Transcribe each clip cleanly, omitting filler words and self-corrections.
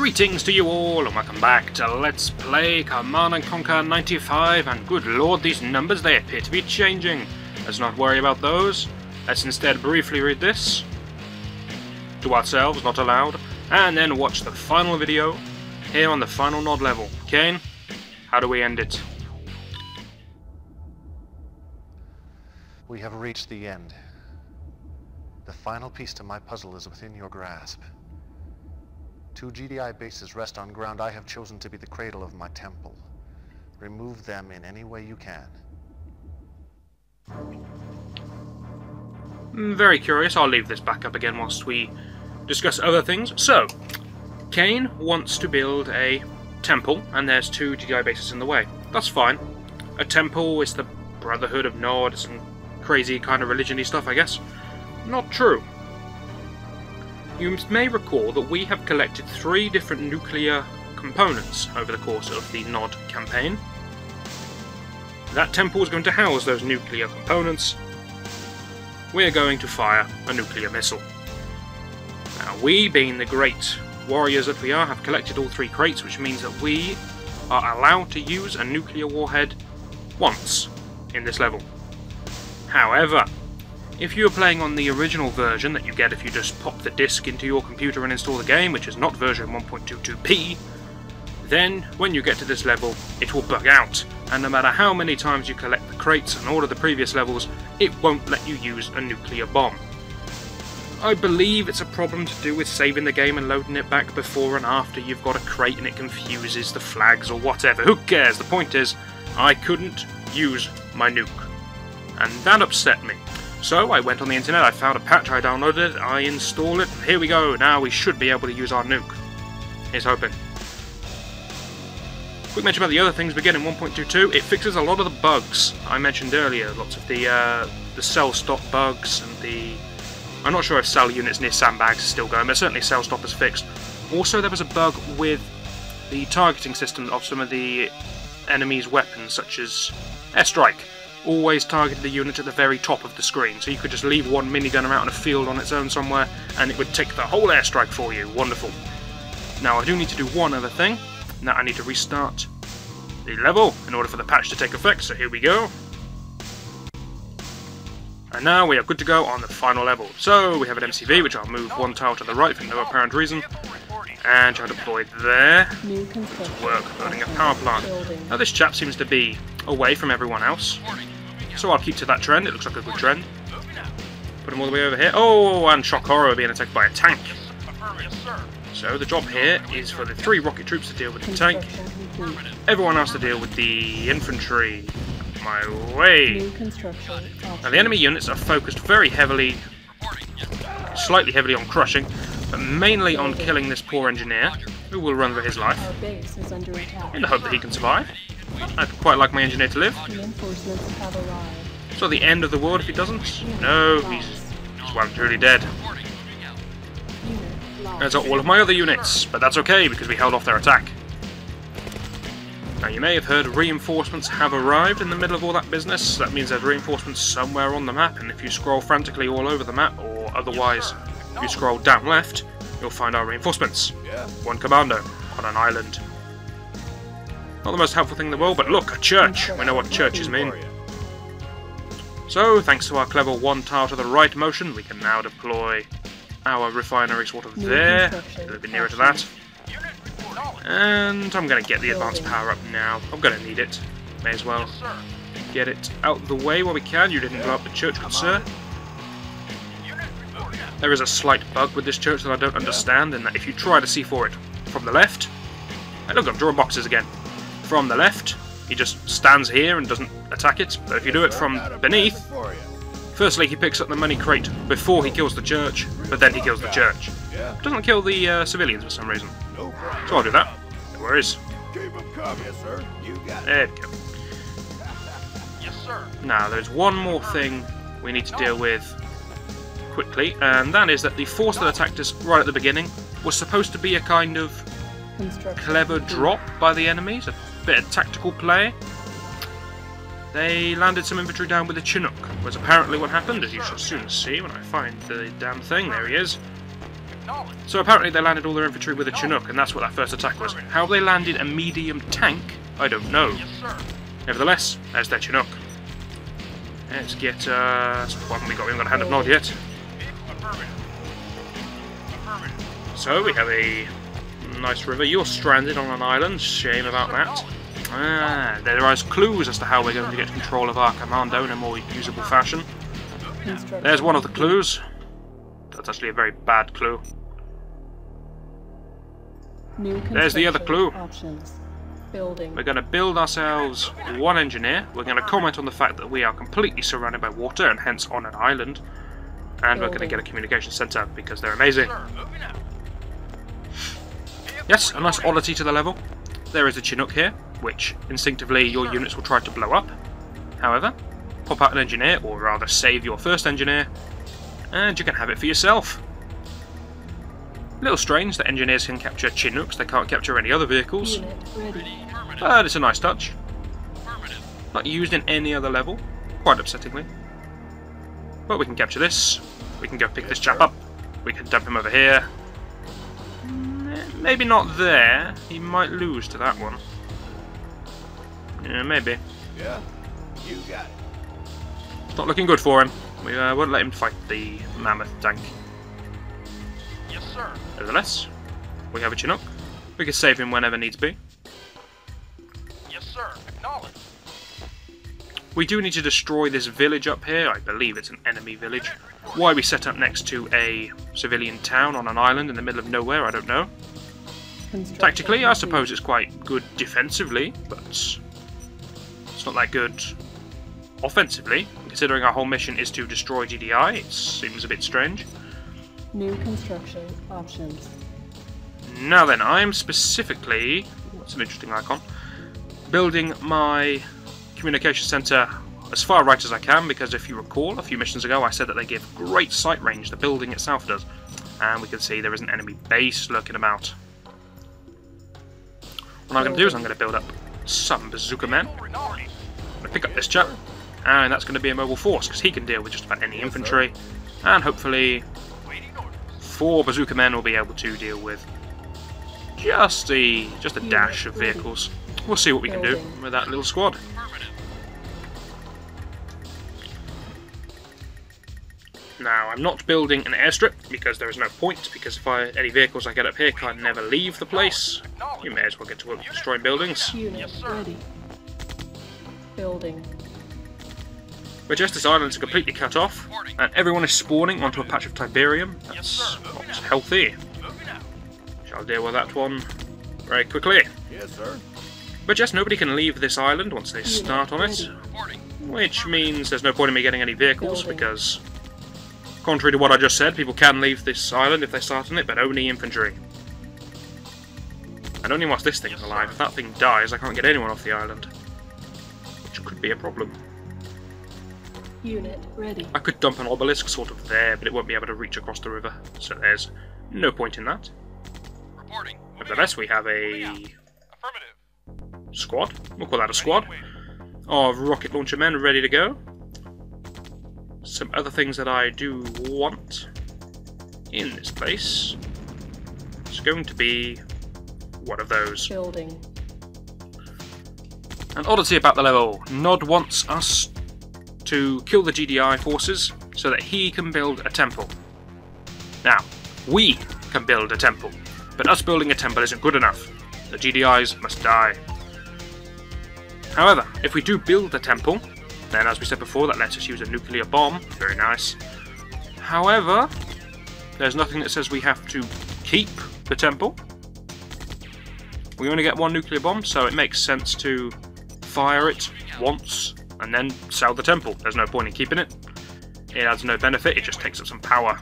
Greetings to you all, and welcome back to Let's Play Command & Conquer 95, and good lord, these numbers, they appear to be changing. Let's not worry about those. Let's instead briefly read this to ourselves, not aloud, and then watch the final video here on the final nod level. Kane, how do we end it? We have reached the end. The final piece to my puzzle is within your grasp. 2 GDI bases rest on ground I have chosen to be the cradle of my temple. Remove them in any way you can. Very curious. I'll leave this back up again whilst we discuss other things. So, Kane wants to build a temple, and there's 2 GDI bases in the way. That's fine. A temple is the Brotherhood of Nods and crazy kind of religion-y stuff, I guess. Not true. You may recall that we have collected 3 different nuclear components over the course of the Nod campaign. That temple is going to house those nuclear components. We're going to fire a nuclear missile. Now, we, being the great warriors that we are, have collected all 3 crates, which means that we are allowed to use a nuclear warhead once in this level. However, if you're playing on the original version that you get if you just pop the disc into your computer and install the game, which is not version 1.22p, then when you get to this level, it will bug out, and no matter how many times you collect the crates and all of the previous levels, it won't let you use a nuclear bomb. I believe it's a problem to do with saving the game and loading it back before and after you've got a crate and it confuses the flags or whatever. Who cares? The point is, I couldn't use my nuke, and that upset me. So I went on the internet, I found a patch, I downloaded it, I installed it, and here we go. Now we should be able to use our nuke. Here's hoping. Quick mention about the other things begin in 1.22. It fixes a lot of the bugs I mentioned earlier. Lots of the cell stop bugs and the... I'm not sure if cell units near sandbags are still going, but certainly cell stop is fixed. Also, there was a bug with the targeting system of some of the enemy's weapons, such as airstrike. Always targeted the unit at the very top of the screen, so you could just leave one minigun out in a field on its own somewhere, and it would take the whole airstrike for you. Wonderful. Now, I do need to do one other thing. Now, I need to restart the level in order for the patch to take effect, so here we go. And now we are good to go on the final level. So, we have an MCV, which I'll move 1 tile to the right for no apparent reason, and I'll deploy there to work building a power plant. Now, this chap seems to be away from everyone else, so I'll keep to that trend. It looks like a good trend. Put him all the way over here. Oh, and shock horror being attacked by a tank. So the job here is for the 3 rocket troops to deal with the tank, everyone else to deal with the infantry. My way. Now the enemy units are focused very heavily, slightly heavily on crushing, but mainly on killing this poor engineer, who will run for his life, in the hope that he can survive. I'd quite like my engineer to live. So the end of the world if he doesn't? No, he's well and truly dead. As are all of my other units, but that's okay because we held off their attack. Now you may have heard reinforcements have arrived in the middle of all that business. That means there's reinforcements somewhere on the map, and if you scroll frantically all over the map, or otherwise if you scroll down left, you'll find our reinforcements. 1 commando on an island. Not the most helpful thing in the world, but look, a church! We know what churches mean. So, thanks to our clever 1 tile to the right motion, we can now deploy our refinery sort of there, a little bit nearer to that. And I'm going to get the advanced power up now. I'm going to need it. May as well get it out of the way while we can. You didn't blow up the church, good sir. There is a slight bug with this church that I don't understand, in that if you try to C4 it from the left... Hey, look, I'm drawing boxes again. From the left, he just stands here and doesn't attack it. But if you do it from beneath, firstly he picks up the money crate before he kills the church, but then he kills the church. Doesn't kill the civilians for some reason. So I'll do that. No worries. There we go. Now there's one more thing we need to deal with quickly, and that is that the force that attacked us right at the beginning was supposed to be a kind of clever drop by the enemies, a bit of tactical play. They landed some infantry down with a Chinook, was apparently what happened, as you shall soon see when I find the damn thing. There he is. So apparently they landed all their infantry with a Chinook, and that's what that first attack was. How they landed a medium tank, I don't know. Nevertheless, there's their Chinook. Let's get, what have we got? We haven't got a hand of nod yet. So, we have a nice river. You're stranded on an island. Shame about that. There are clues as to how we're going to get control of our commando in a more usable fashion. There's one of the clues. That's actually a very bad clue. There's the other clue. We're going to build ourselves one engineer. We're going to comment on the fact that we are completely surrounded by water and hence on an island. And we're going to get a communication centre because they're amazing. Yes, a nice oddity to the level. There is a Chinook here, which instinctively your units will try to blow up. However, pop out an engineer, or rather save your first engineer, and you can have it for yourself. A little strange that engineers can capture Chinooks, they can't capture any other vehicles. But it's a nice touch. Not used in any other level, quite upsettingly. But we can capture this, we can go pick this chap up, we can dump him over here. Maybe not there, he might lose to that one. Yeah, maybe. Yeah, you got it. It's not looking good for him. We won't let him fight the mammoth tank. Yes, sir. Nevertheless, we have a Chinook. We can save him whenever needs be. Yes, sir. Acknowledged. We do need to destroy this village up here. I believe it's an enemy village. Why we set up next to a civilian town on an island in the middle of nowhere, I don't know. Tactically, I suppose it's quite good defensively, but it's not that good offensively. Considering our whole mission is to destroy GDI, it seems a bit strange. New construction options. Now then, I'm specifically, what's an interesting icon, building my communication centre as far right as I can, because if you recall, a few missions ago I said that they give great sight range, the building itself does. And we can see there is an enemy base lurking about. What I'm going to do is I'm going to build up some bazooka men. I'm going to pick up this chap, and that's going to be a mobile force, because he can deal with just about any infantry. And hopefully 4 bazooka men will be able to deal with just a dash of vehicles. We'll see what we can do with that little squad. Now, I'm not building an airstrip, because there is no point, because if any vehicles I get up here can never leave the place, you may as well get to work destroying buildings. Unit ready. Building. But just this island is completely cut off, and everyone is spawning onto a patch of Tiberium. That's not healthy. Shall deal with that one very quickly. Yes, sir. But just nobody can leave this island once they start on it, which means there's no point in me getting any vehicles, because contrary to what I just said, people can leave this island if they start on it, but only infantry. And only whilst this thing's alive. If that thing dies, I can't get anyone off the island, which could be a problem. Unit ready. I could dump an obelisk sort of there, but it won't be able to reach across the river, so there's no point in that. Reporting. Nevertheless, we have a squad, we'll call that a squad, of rocket launcher men ready to go. Some other things that I do want in this place is going to be one of those. Building. An oddity about the level, Nod wants us to kill the GDI forces so that he can build a temple. Now, we can build a temple, but us building a temple isn't good enough. The GDIs must die. However, if we do build a temple, then as we said before, that lets us use a nuclear bomb. Very nice. However, there's nothing that says we have to keep the temple. We only get 1 nuclear bomb, so it makes sense to fire it once and then sell the temple. There's no point in keeping it. It adds no benefit, it just takes up some power.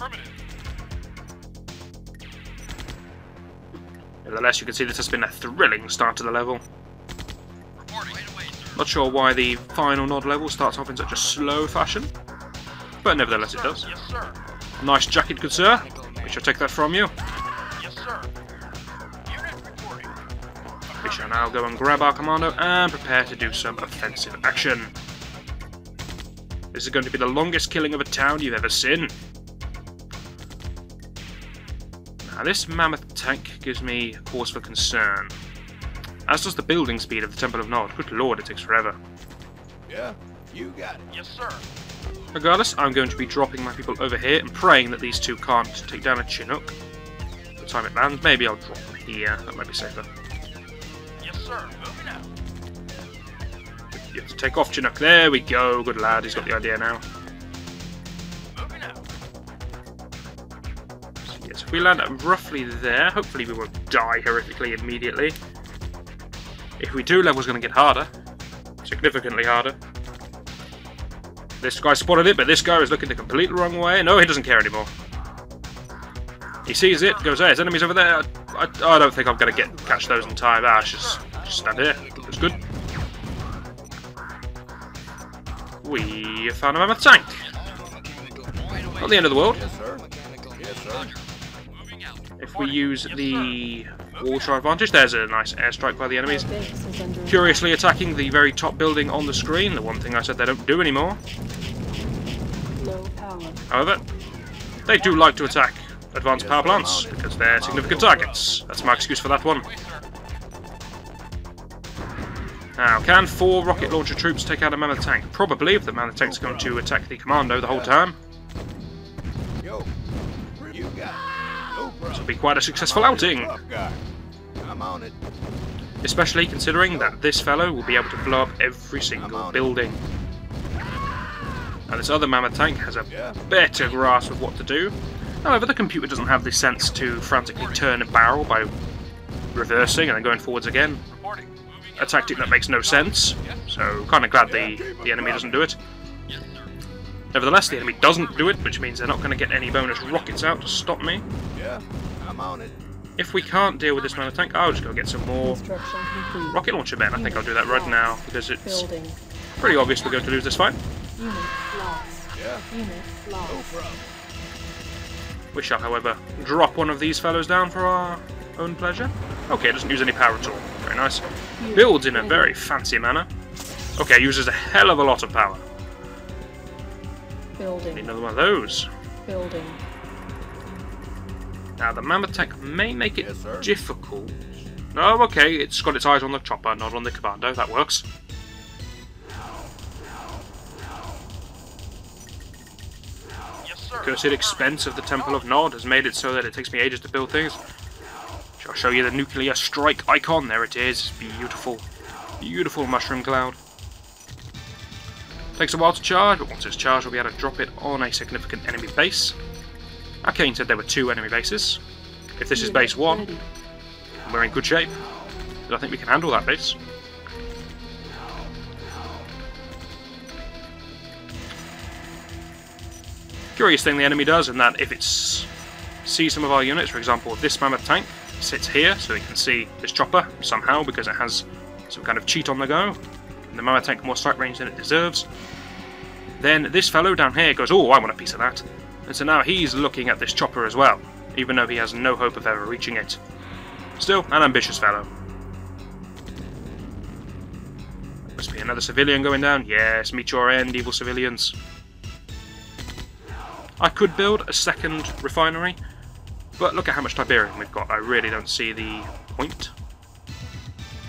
Nevertheless, you can see this has been a thrilling start to the level. Not sure why the final Nod level starts off in such a slow fashion, but nevertheless it does. Nice jacket, good sir. We shall take that from you. We shall now go and grab our commando and prepare to do some offensive action. This is going to be the longest killing of a town you've ever seen. Now this mammoth tank gives me cause for concern. As does the building speed of the Temple of Nod. Good lord, it takes forever. Yeah, you got it. Yes, sir. Regardless, I'm going to be dropping my people over here and praying that these two can't take down a Chinook. By the time it lands, maybe I'll drop them here. That might be safer. Yes, sir. Moving out. You have to take off Chinook. There we go. Good lad. He's got the idea now. Moving out. So yes, if we land at roughly there, hopefully we won't die horrifically immediately. If we do, level's going to get harder. Significantly harder. This guy spotted it, but this guy is looking the complete wrong way. No, he doesn't care anymore. He sees it, goes, hey, there's enemies over there. I don't think I'm going to catch those in time. Ah, just stand here. That's good. We found a mammoth tank. Not the end of the world. Yes, sir. Yes, sir. If we use the water advantage, there's a nice airstrike by the enemies. Our base is under Curiously attacking the very top building on the screen, the one thing I said they don't do anymore. low power. However, they do like to attack advanced power plants, because they're significant targets. That's my excuse for that one. Now, can 4 rocket launcher troops take out a mammoth tank? Probably, if the mammoth tank's going to attack the commando the whole time. Yo, you got it. No problem. This will be quite a successful outing. Tough guy. I'm on it. Especially considering that this fellow will be able to blow up every single building. Now this other mammoth tank has a better grasp of what to do. However, the computer doesn't have the sense to frantically turn a barrel by reversing and then going forwards again. A tactic that makes no sense, so kind of glad the enemy doesn't do it. Nevertheless, the enemy doesn't do it, which means they're not going to get any bonus rockets out to stop me. Yeah, I'm on it. If we can't deal with this mammoth tank, I'll just go get some more Construction complete. rocket launcher men. I think I'll do that right now, because it's Building. pretty obvious we're going to lose this fight. Unit lost. Yeah, Unit no lost. problem. We shall, however, drop one of these fellows down for our own pleasure. Okay, it doesn't use any power at all. Very nice. Builds in a very fancy manner. Okay, uses a hell of a lot of power. Need Building. another one of those. Building. Now, the mammoth tank may make it Yes, sir. difficult. Oh, okay, it's got its eyes on the chopper, not on the commando. That works. Yes, sir. Cursed expense of the Temple of Nod has made it so that it takes me ages to build things. I'll show you the nuclear strike icon. There it is. Beautiful. Beautiful mushroom cloud. Takes a while to charge, but once it's charged, we'll be able to drop it on a significant enemy base. Arcane said there were 2 enemy bases. If this is base 1, Ready. we're in good shape. But I think we can handle that base. Curious thing the enemy does, in that if it sees some of our units, for example, this mammoth tank sits here, so it can see this chopper somehow because it has some kind of cheat on the go. And the mammoth tank more strike range than it deserves. Then this fellow down here goes, oh, I want a piece of that. And so now he's looking at this chopper as well, even though he has no hope of ever reaching it. Still, an ambitious fellow. Must be another civilian going down. Yes, meet your end, evil civilians. I could build a second refinery, but look at how much Tiberium we've got. I really don't see the point,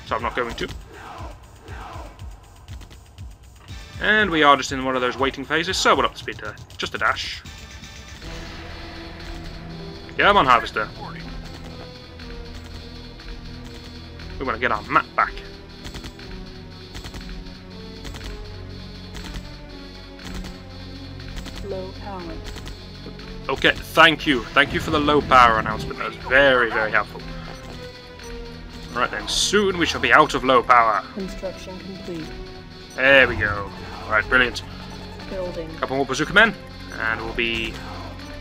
so I'm not going to. And we are just in one of those waiting phases, so we're up to speed to just a dash. Come on, Harvester. We want to get our map back. Low power. Okay, thank you. Thank you for the low power announcement. That was very, very helpful. Right then, soon we shall be out of low power. Construction complete. There we go. Right, brilliant. Building. Couple more bazooka men, and we'll be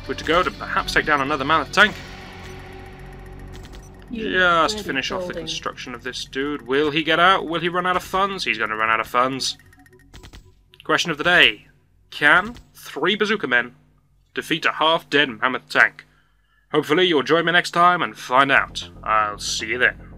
good to go to perhaps take down another mammoth tank. Unit Just ready. finish off the Building. construction of this dude. Will he get out? Will he run out of funds? He's going to run out of funds. Question of the day. Can 3 bazooka men defeat a half-dead mammoth tank? Hopefully you'll join me next time and find out. I'll see you then.